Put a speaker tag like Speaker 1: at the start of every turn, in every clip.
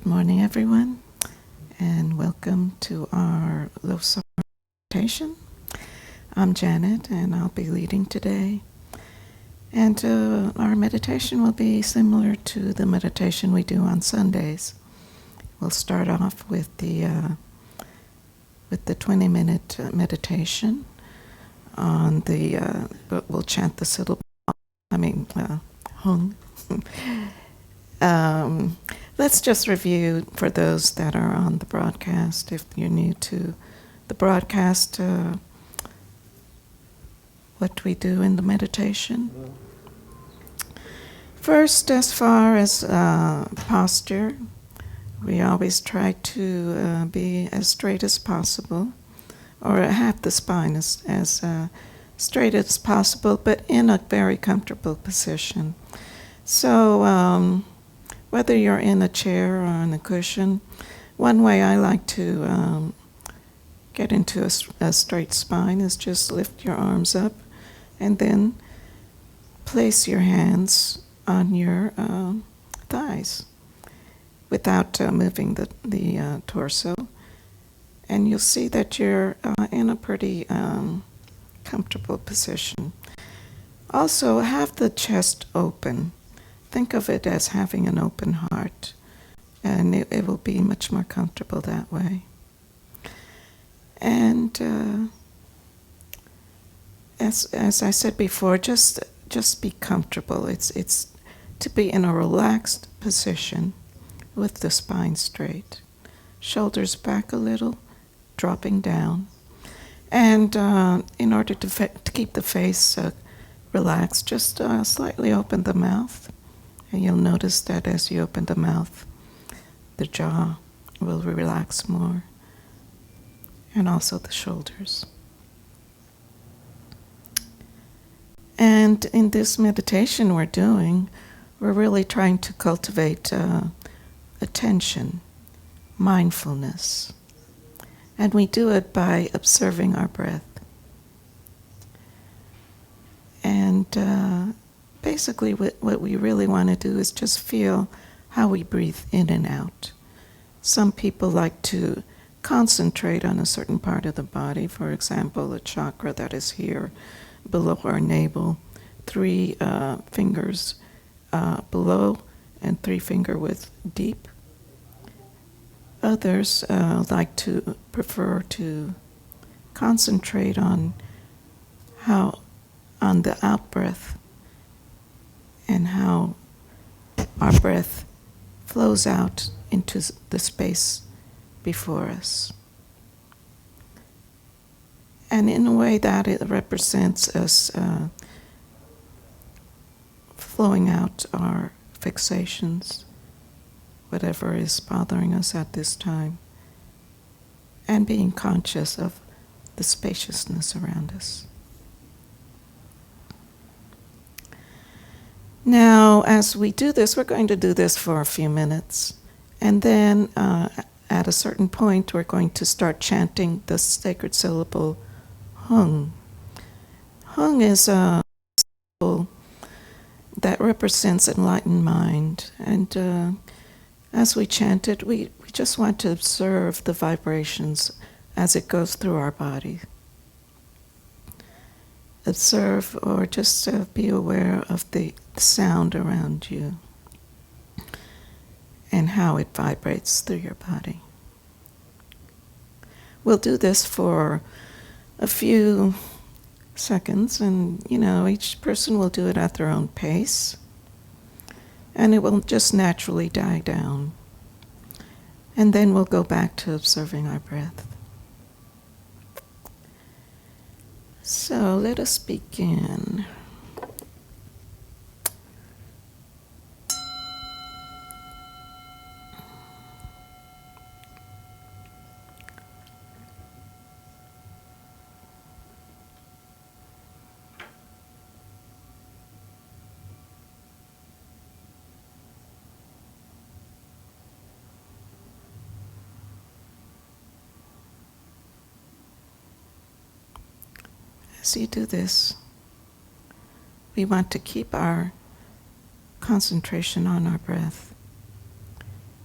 Speaker 1: Good morning, everyone, and welcome to our LoSar meditation. I'm Janet, and I'll be leading today. And our meditation will be similar to the meditation we do on Sundays. We'll start off with the 20-minute meditation on the. We'll chant the syllable. Hung. Let's just review for those that are on the broadcast, if you're new to the broadcast, what we do in the meditation. First, as far as posture, we always try to be as straight as possible, or have the spine as straight as possible, but in a very comfortable position. So, whether you're in a chair or on a cushion, one way I like to get into a straight spine is just lift your arms up and then place your hands on your thighs without moving the torso. And you'll see that you're in a pretty comfortable position. Also, have the chest open. Think of it as having an open heart, and it will be much more comfortable that way. And as I said before, just be comfortable. It's to be in a relaxed position with the spine straight, shoulders back a little, dropping down, and in order to keep the face relaxed, just slightly open the mouth. And you'll notice that as you open the mouth, the jaw will relax more, and also the shoulders. And in this meditation we're doing, we're really trying to cultivate attention, mindfulness. And we do it by observing our breath. And basically, what we really want to do is just feel how we breathe in and out. Some people like to concentrate on a certain part of the body, for example, a chakra that is here below our navel, 3 fingers below and 3 finger width deep. Others prefer to concentrate on the out breath, and how our breath flows out into the space before us. And in a way that it represents us flowing out our fixations, whatever is bothering us at this time, and being conscious of the spaciousness around us. Now, as we do this, we're going to do this for a few minutes. And then at a certain point, we're going to start chanting the sacred syllable hung. Hung is a syllable that represents enlightened mind. And as we chant it, we just want to observe the vibrations as it goes through our body. Observe, or just be aware of the sound around you and how it vibrates through your body. We'll do this for a few seconds, and each person will do it at their own pace, and it will just naturally die down. And then we'll go back to observing our breath. So let us begin. As you do this, we want to keep our concentration on our breath.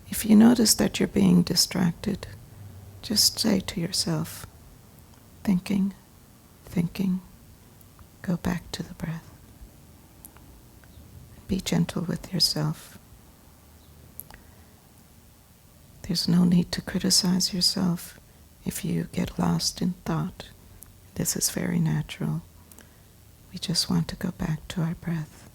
Speaker 1: If if you notice that you're being distracted, just say to yourself, thinking, thinking, go back to the breath. Be gentle with yourself. There's no need to criticize yourself if you get lost in thought. This is very natural. We just want to go back to our breath.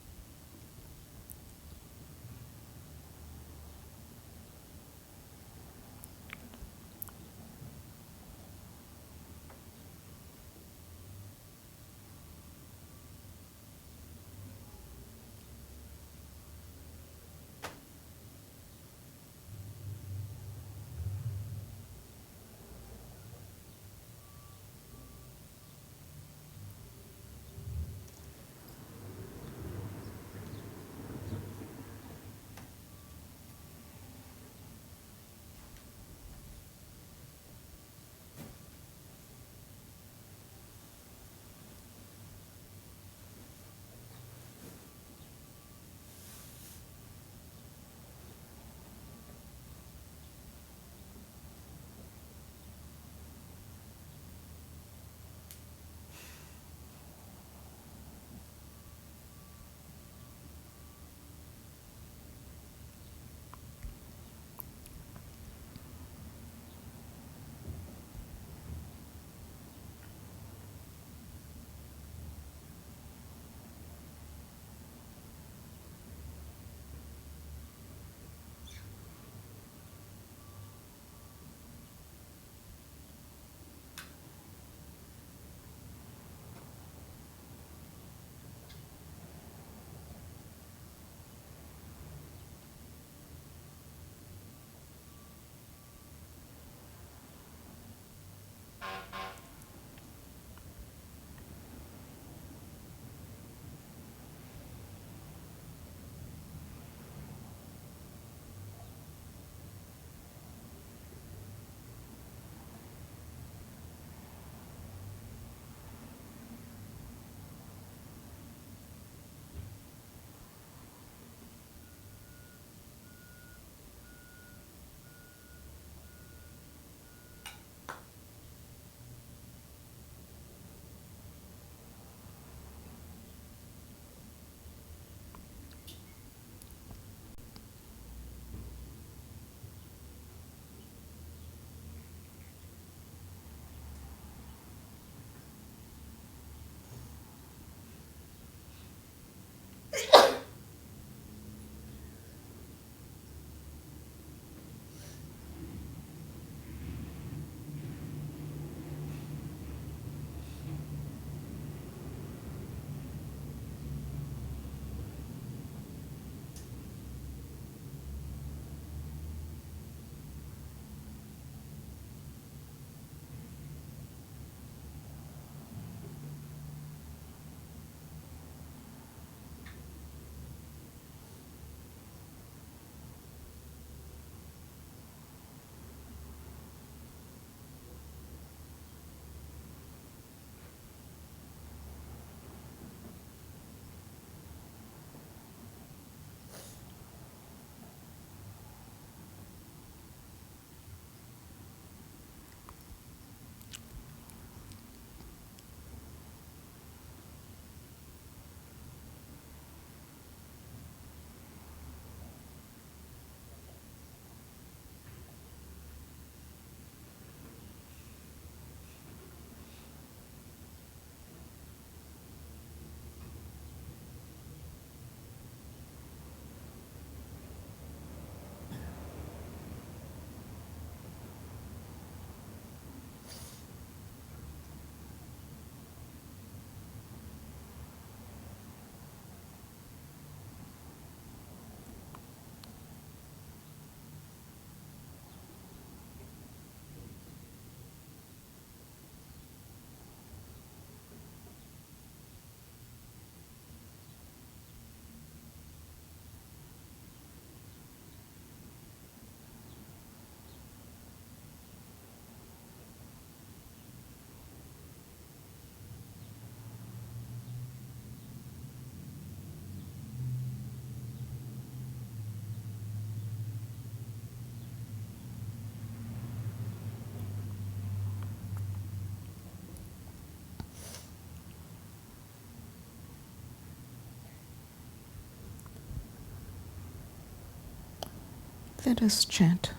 Speaker 1: Let us chant.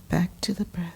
Speaker 1: Back to the breath.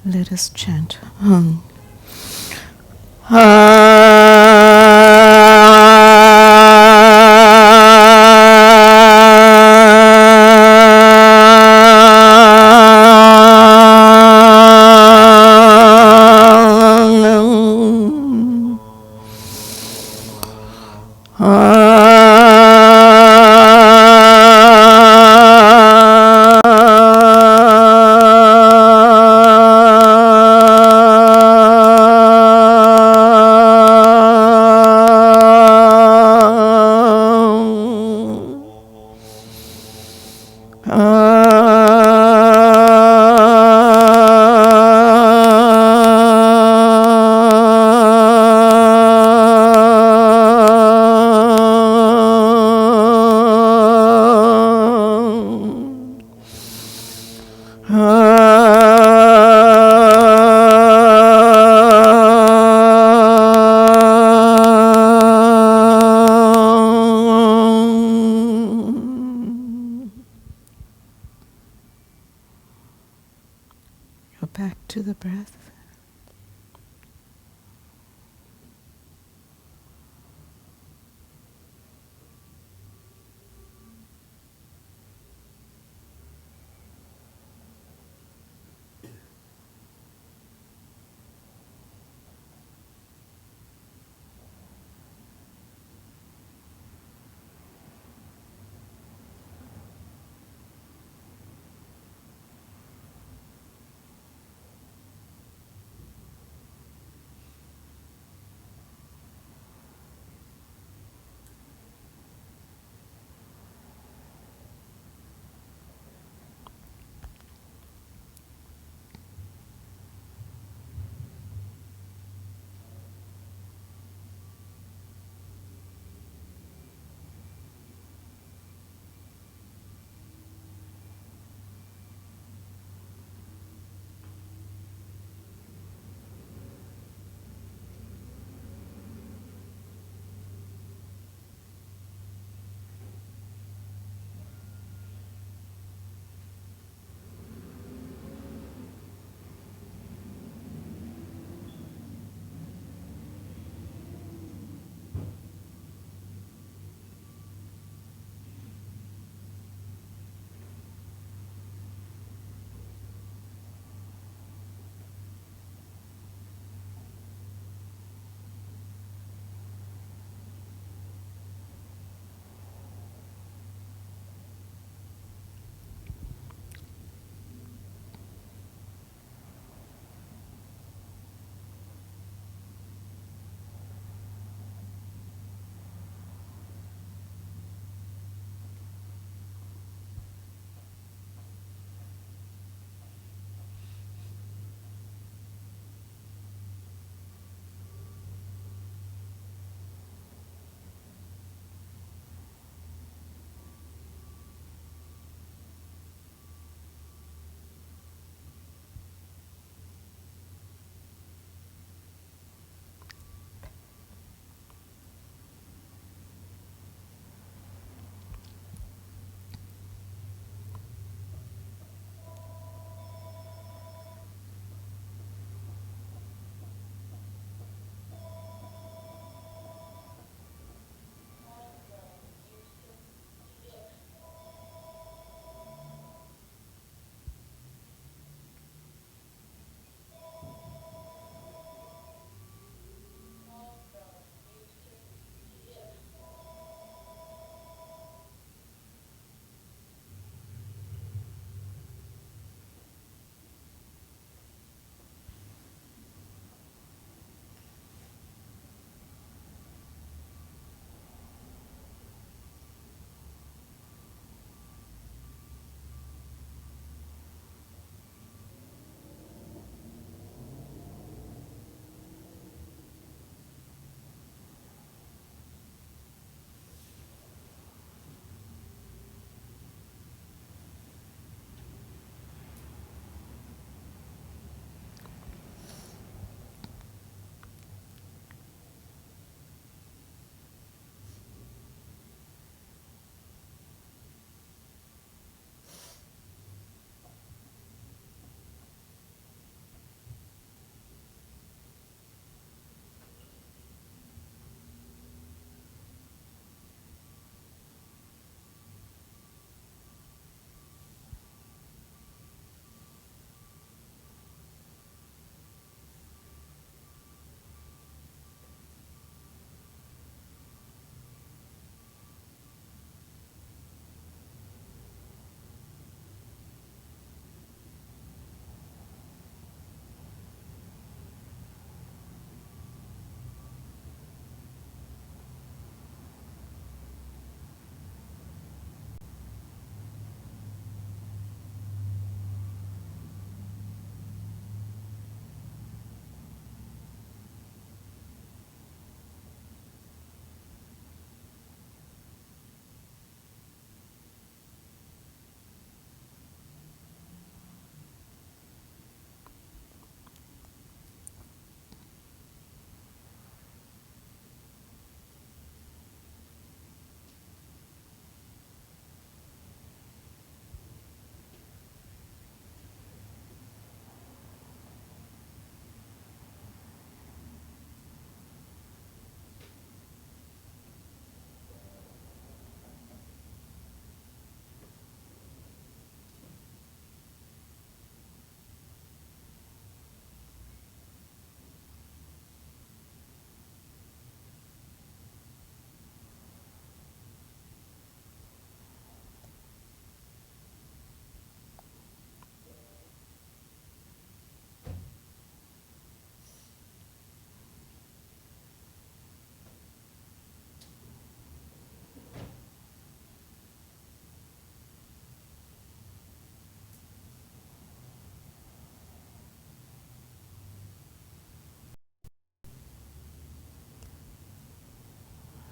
Speaker 1: Let us chant. Go back to the breath.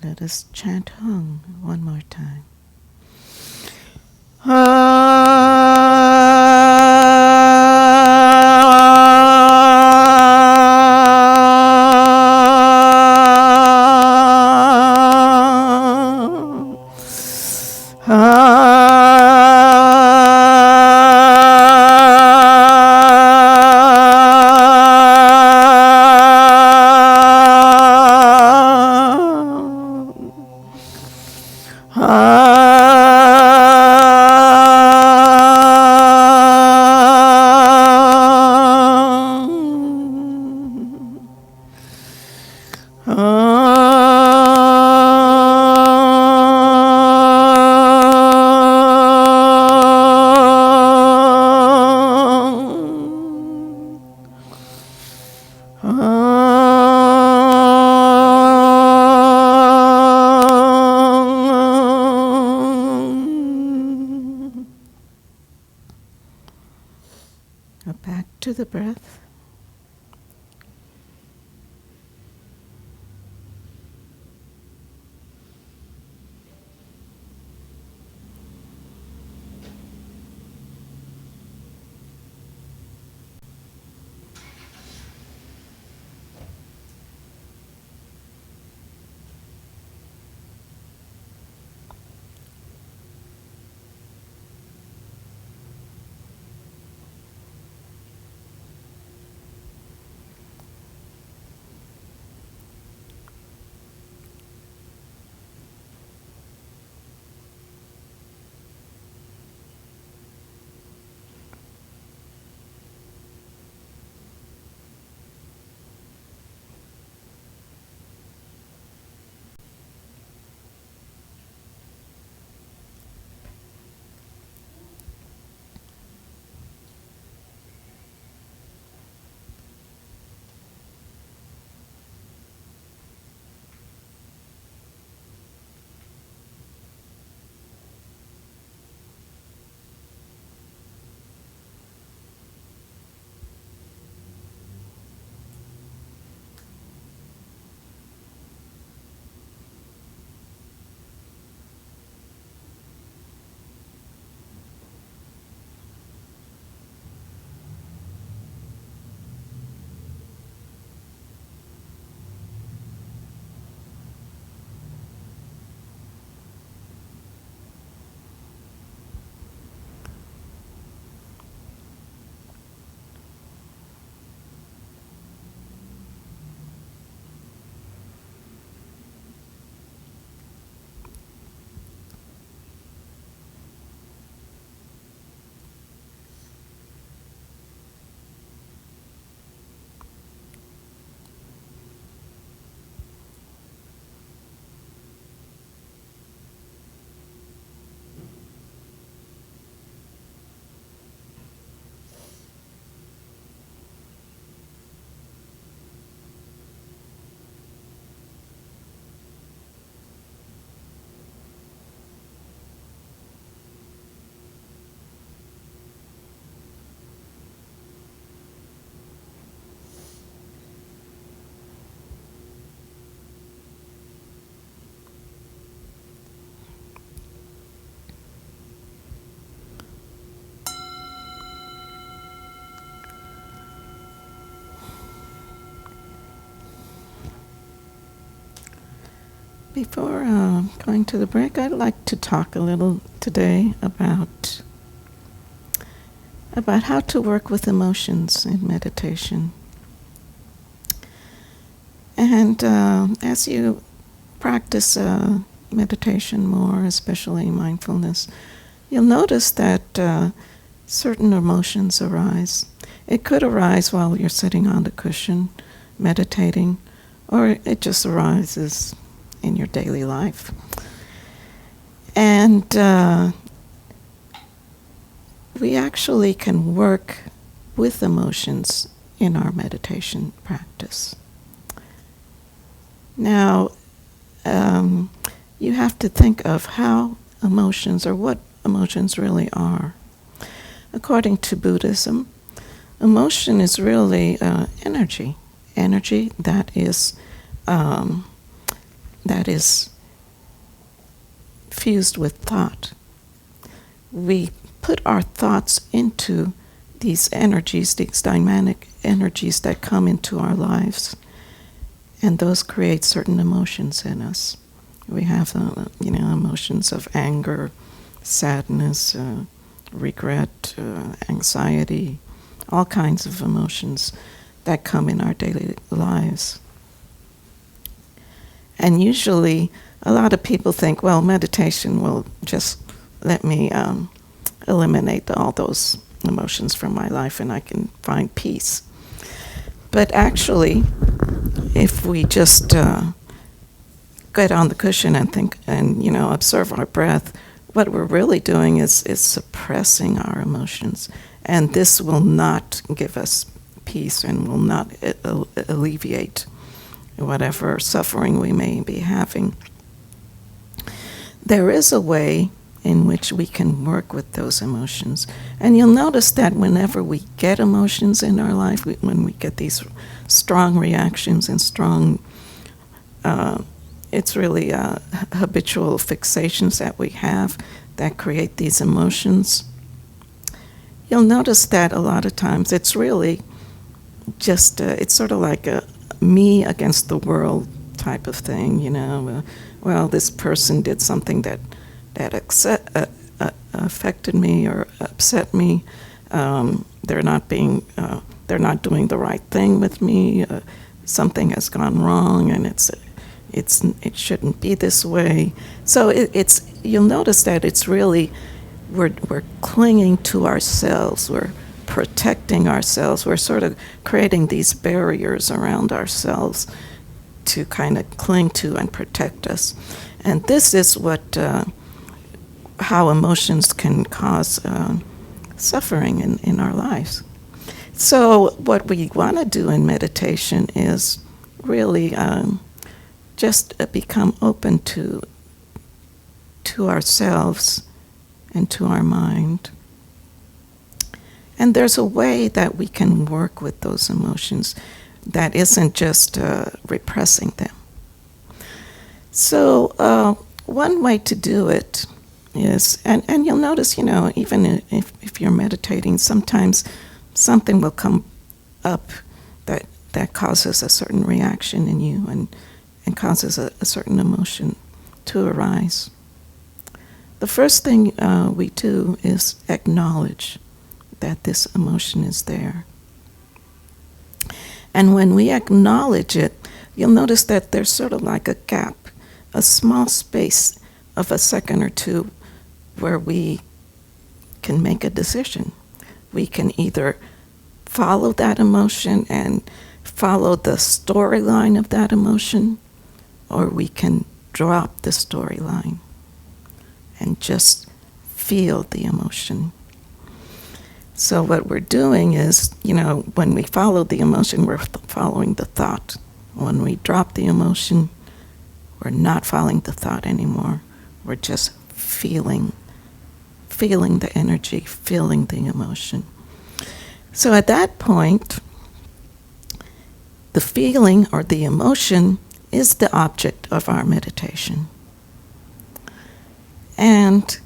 Speaker 1: Let us chant Hung one more time. Back to the breath. Before going to the break, I'd like to talk a little today about how to work with emotions in meditation. And as you practice meditation more, especially mindfulness, you'll notice that certain emotions arise. It could arise while you're sitting on the cushion meditating, or it just arises in your daily life. And we actually can work with emotions in our meditation practice. Now, you have to think of how emotions, or what emotions really are. According to Buddhism, emotion is really energy that is fused with thought. We put our thoughts into these energies, these dynamic energies that come into our lives, and those create certain emotions in us. We have, emotions of anger, sadness, regret, anxiety, all kinds of emotions that come in our daily lives. And usually, a lot of people think, well, meditation will just let me eliminate all those emotions from my life and I can find peace. But actually, if we just get on the cushion and think and, observe our breath, what we're really doing is suppressing our emotions. And this will not give us peace and will not alleviate whatever suffering we may be having. There is a way in which we can work with those emotions. And you'll notice that whenever we get emotions in our life, when we get these strong reactions and strong, it's really habitual fixations that we have that create these emotions. You'll notice that a lot of times it's really just, it's sort of like a me against the world type of thing, well, this person did something that affected me or upset me. They're not doing the right thing with me. Something has gone wrong, and it shouldn't be this way. So you'll notice that it's really we're clinging to ourselves. We're protecting ourselves. We're sort of creating these barriers around ourselves to kind of cling to and protect us. And this is how emotions can cause suffering in our lives. So what we want to do in meditation is really just become open to ourselves and to our mind. And there's a way that we can work with those emotions that isn't just repressing them. So one way to do it is, and you'll notice, even if you're meditating, sometimes something will come up that causes a certain reaction in you and causes a certain emotion to arise. The first thing we do is acknowledge that this emotion is there. And when we acknowledge it, you'll notice that there's sort of like a gap, a small space of a second or two where we can make a decision. We can either follow that emotion and follow the storyline of that emotion, or we can drop the storyline and just feel the emotion. So what we're doing is, when we follow the emotion, we're following the thought. When we drop the emotion, we're not following the thought anymore. We're just feeling the energy, feeling the emotion. So at that point, the feeling or the emotion is the object of our meditation. And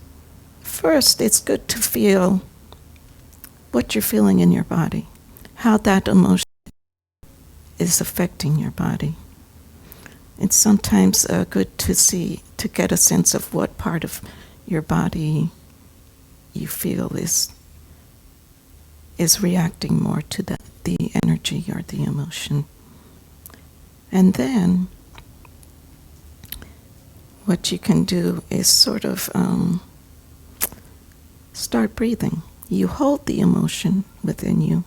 Speaker 1: first, it's good to feel what you're feeling in your body, how that emotion is affecting your body. It's sometimes good to get a sense of what part of your body you feel is reacting more to the energy or the emotion. And then what you can do is sort of start breathing. You hold the emotion within you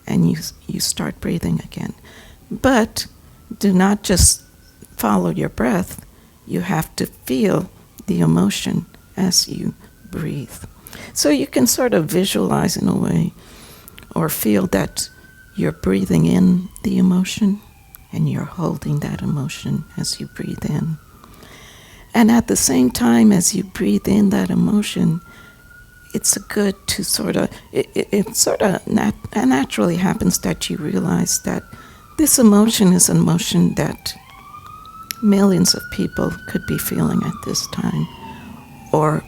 Speaker 1: and you start breathing again. But do not just follow your breath. You have to feel the emotion as you breathe. So you can sort of visualize in a way or feel that you're breathing in the emotion and you're holding that emotion as you breathe in. And at the same time as you breathe in that emotion, it's good to it naturally happens that you realize that this emotion is an emotion that millions of people could be feeling at this time, or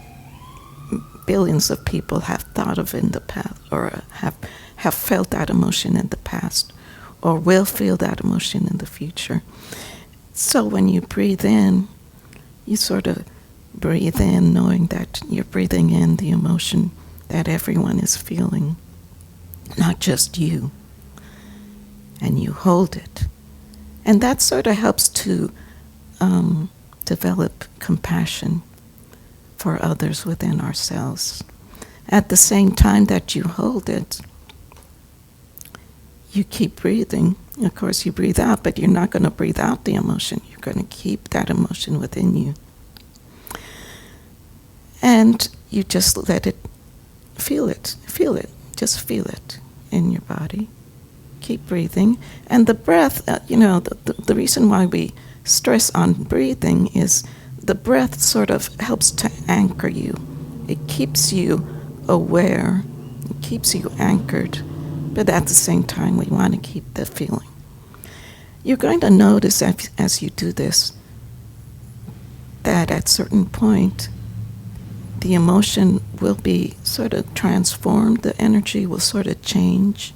Speaker 1: billions of people have thought of in the past, or have felt that emotion in the past, or will feel that emotion in the future. So when you breathe in, you sort of breathe in knowing that you're breathing in the emotion that everyone is feeling, not just you. And you hold it. And that sort of helps to develop compassion for others within ourselves. At the same time that you hold it, you keep breathing. Of course, you breathe out, but you're not going to breathe out the emotion. You're going to keep that emotion within you. And you just let it, feel it, just feel it in your body. Keep breathing. And the breath, the reason why we stress on breathing is the breath sort of helps to anchor you. It keeps you aware. It keeps you anchored. But at the same time, we want to keep the feeling. You're going to notice as you do this that at a certain point, the emotion will be sort of transformed. The energy will sort of change.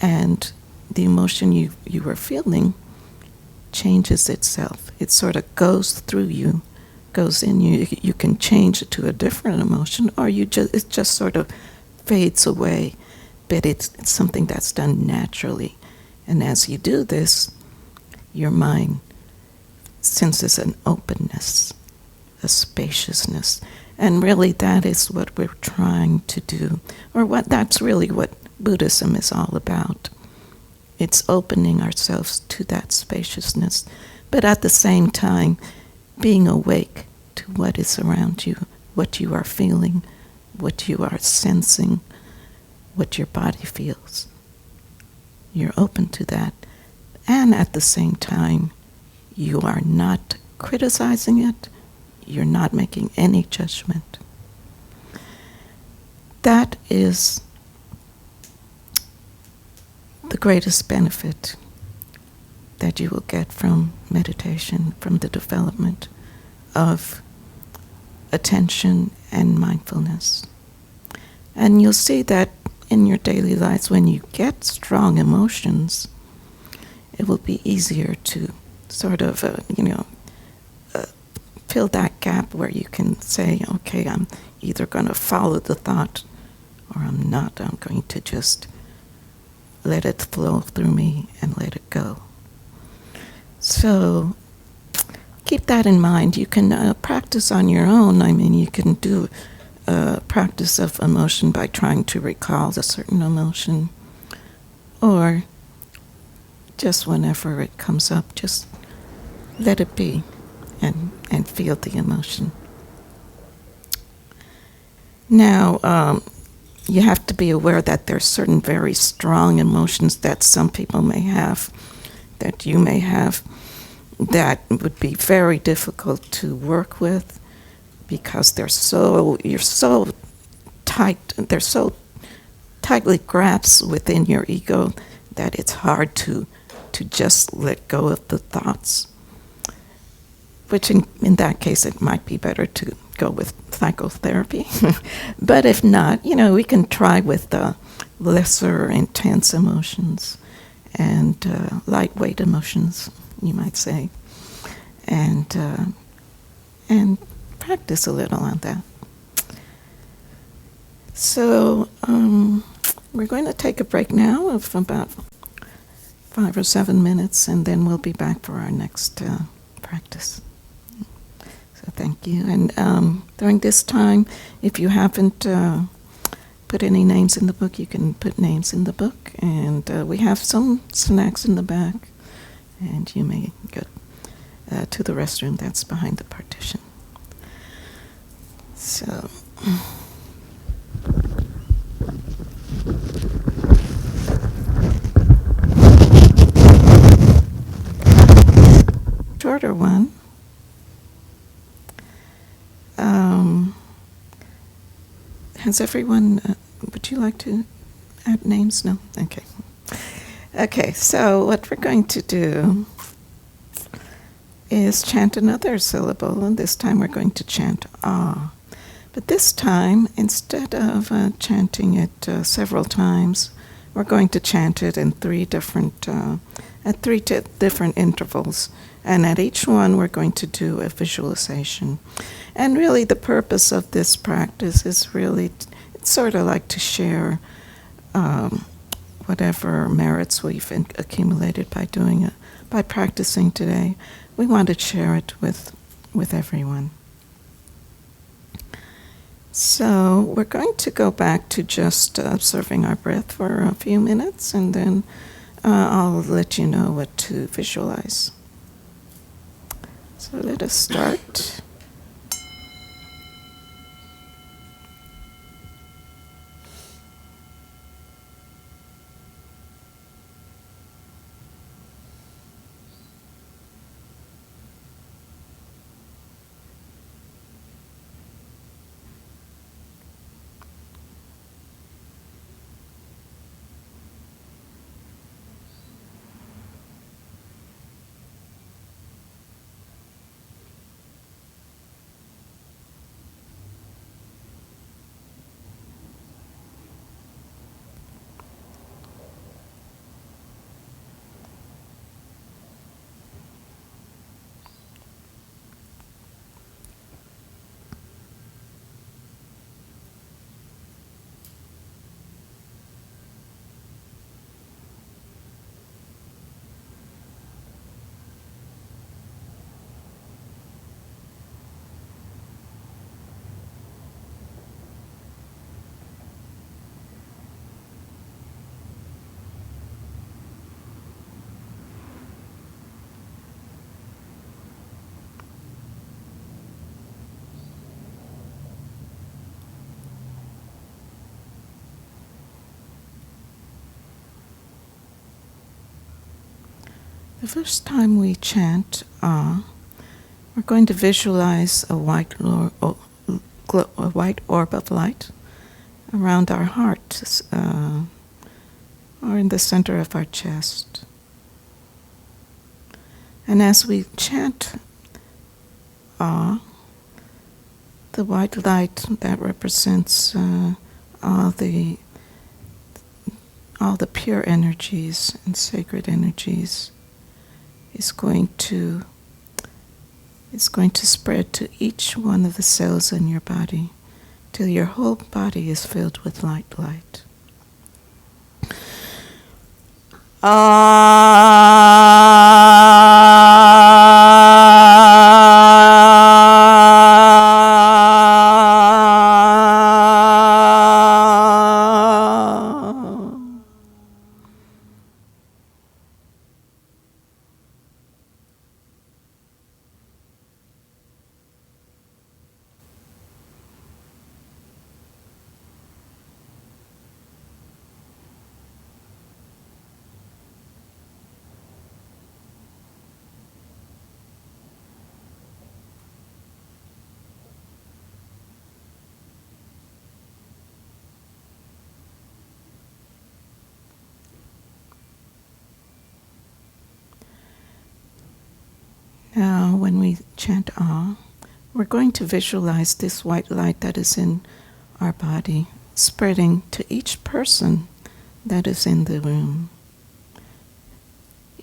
Speaker 1: And the emotion you were feeling changes itself. It sort of goes through you, goes in you. You can change it to a different emotion, or it just sort of fades away. But it's something that's done naturally. And as you do this, your mind senses an openness, a spaciousness. And really that is what we're trying to do, or that's really what Buddhism is all about. It's opening ourselves to that spaciousness, but at the same time being awake to what is around you, what you are feeling, what you are sensing, what your body feels. You're open to that, and at the same time you are not criticizing it. You're not making any judgment. That is the greatest benefit that you will get from meditation, from the development of attention and mindfulness. And you'll see that in your daily lives, when you get strong emotions, it will be easier to sort of, fill that gap where you can say, okay, I'm either going to follow the thought or I'm not. I'm going to just let it flow through me and let it go. So keep that in mind. You can practice on your own. I mean, you can do practice of emotion by trying to recall a certain emotion, or just whenever it comes up, just let it be and feel the emotion. Now, you have to be aware that there's certain very strong emotions that some people may have, that you may have, that would be very difficult to work with because they're so tightly grasped within your ego that it's hard to just let go of the thoughts. Which in that case, it might be better to go with psychotherapy. But if not, we can try with lesser intense emotions and lightweight emotions, you might say, and practice a little on that. So we're going to take a break now of about 5 or 7 minutes, and then we'll be back for our next practice. So thank you. And during this time, if you haven't put any names in the book, you can put names in the book. And we have some snacks in the back, and you may go to the restroom that's behind the partition. So... shorter one. Has everyone, would you like to add names? No? Okay. Okay, so what we're going to do is chant another syllable, and this time we're going to chant ah. But this time, instead of chanting it several times, we're going to chant it in different intervals. And at each one, we're going to do a visualization. And really, the purpose of this practice is really, it's sort of like to share whatever merits we've accumulated by doing it, by practicing today. We want to share it with everyone. So we're going to go back to just observing our breath for a few minutes, and then I'll let you know what to visualize. So let us start. The first time we chant ah, we're going to visualize a white orb of light around our heart, or in the center of our chest. And as we chant ah, the white light that represents all the pure energies and sacred energies is going to spread to each one of the cells in your body till your whole body is filled with light. Now, when we chant ah, we're going to visualize this white light that is in our body spreading to each person that is in the room.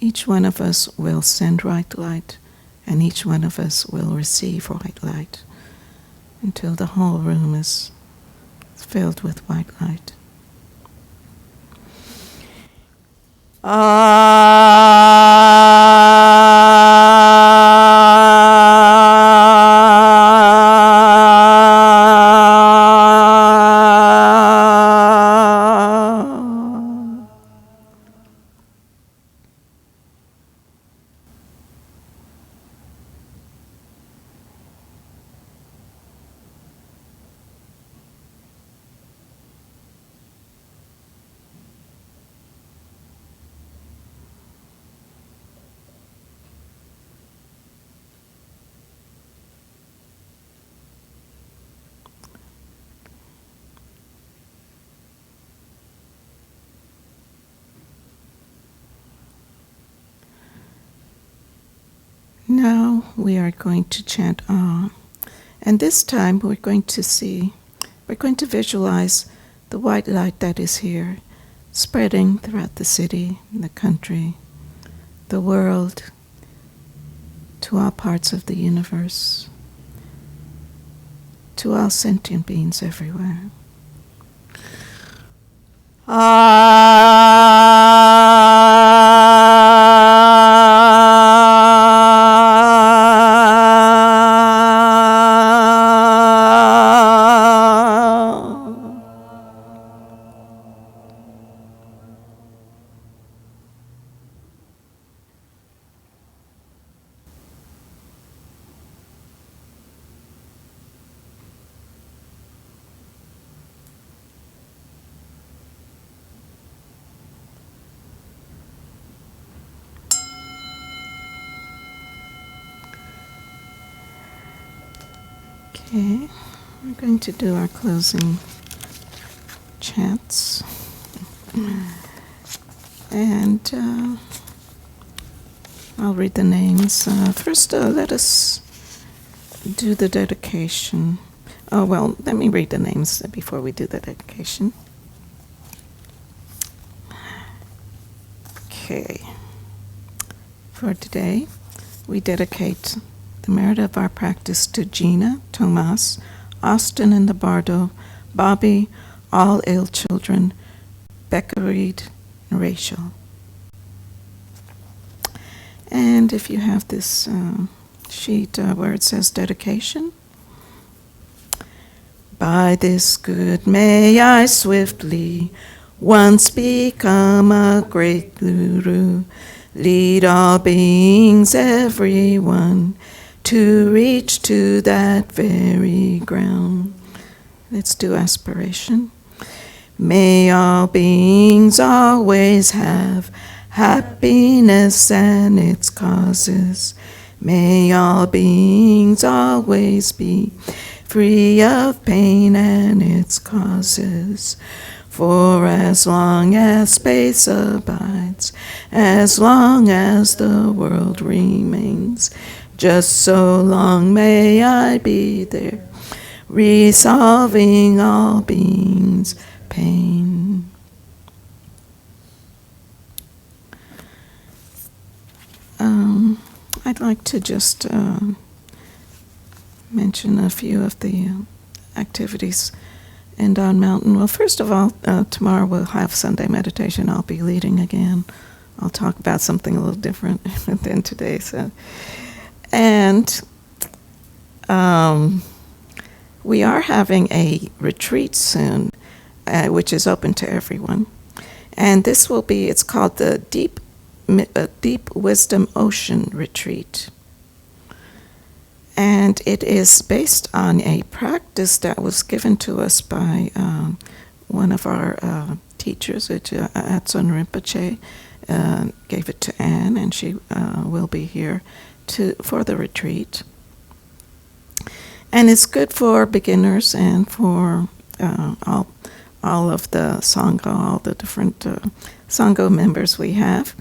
Speaker 1: Each one of us will send white light, and each one of us will receive white light until the whole room is filled with white light. Now we are going to chant Om. And this time we're going to visualize the white light that is here, spreading throughout the city, the country, the world, to all parts of the universe, to all sentient beings everywhere. Okay, we're going to do our closing chants. And I'll read the names. First, let us do the dedication. Oh, well, let me read the names before we do the dedication. Okay. For today, we dedicate the merit of our practice to Gina, Tomas, Austin and the Bardo, Bobby, all ill children, Becca Reed, and Rachel. And if you have this sheet where it says dedication, by this good may I swiftly once become a great guru, lead all beings, everyone, to reach to that very ground. Let's do aspiration. May all beings always have happiness and its causes. May all beings always be free of pain and its causes. For as long as space abides, as long as the world remains, just so long may I be there, resolving all beings' pain. I'd like to just mention a few of the activities in Dawn Mountain. Well, first of all, tomorrow we'll have Sunday meditation. I'll be leading again. I'll talk about something a little different than today. And we are having a retreat soon, which is open to everyone. And this will be, it's called the Deep Wisdom Ocean Retreat. And it is based on a practice that was given to us by one of our teachers, Atsun Rinpoche, gave it to Anne, and she will be here for the retreat. And it's good for beginners and for all of the Sangha, all the different Sangha members we have.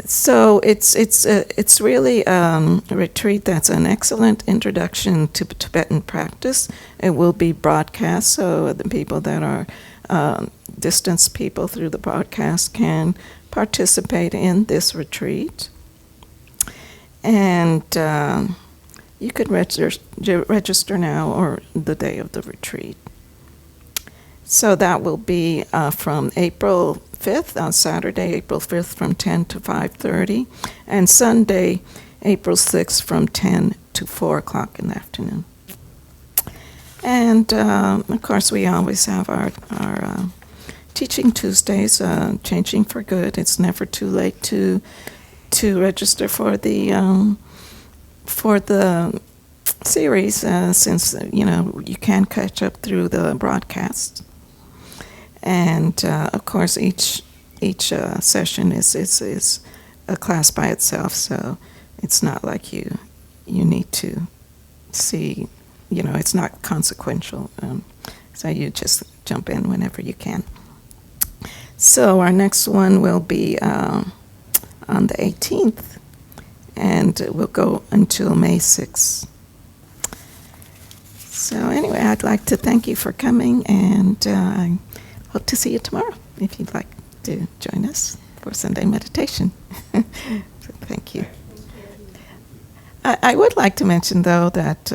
Speaker 1: So it's really a retreat that's an excellent introduction to Tibetan practice. It will be broadcast, so the people that are distance people through the broadcast can participate in this retreat. And you could register now or the day of the retreat. So that will be from April 5th, on Saturday, April 5th from 10 to 5:30, and Sunday, April 6th from 10 to 4 o'clock in the afternoon. And, of course, we always have our Teaching Tuesdays, Changing for Good. It's never too late to register for the series, since, you can catch up through the broadcast. And of course, each session is a class by itself, so it's not like you need to see, it's not consequential. So you just jump in whenever you can. So our next one will be on the 18th, and it will go until May 6th. So anyway, I'd like to thank you for coming, and I hope to see you tomorrow if you'd like to join us for Sunday meditation. So thank you. I would like to mention, though, that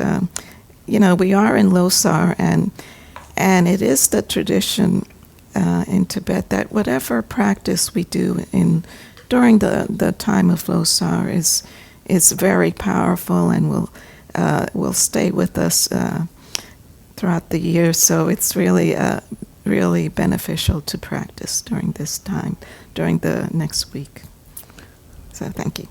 Speaker 1: we are in LoSar, and it is the tradition in Tibet that whatever practice we do during the time of LoSar is very powerful and will stay with us throughout the year. So it's really beneficial to practice during this time, during the next week. So thank you.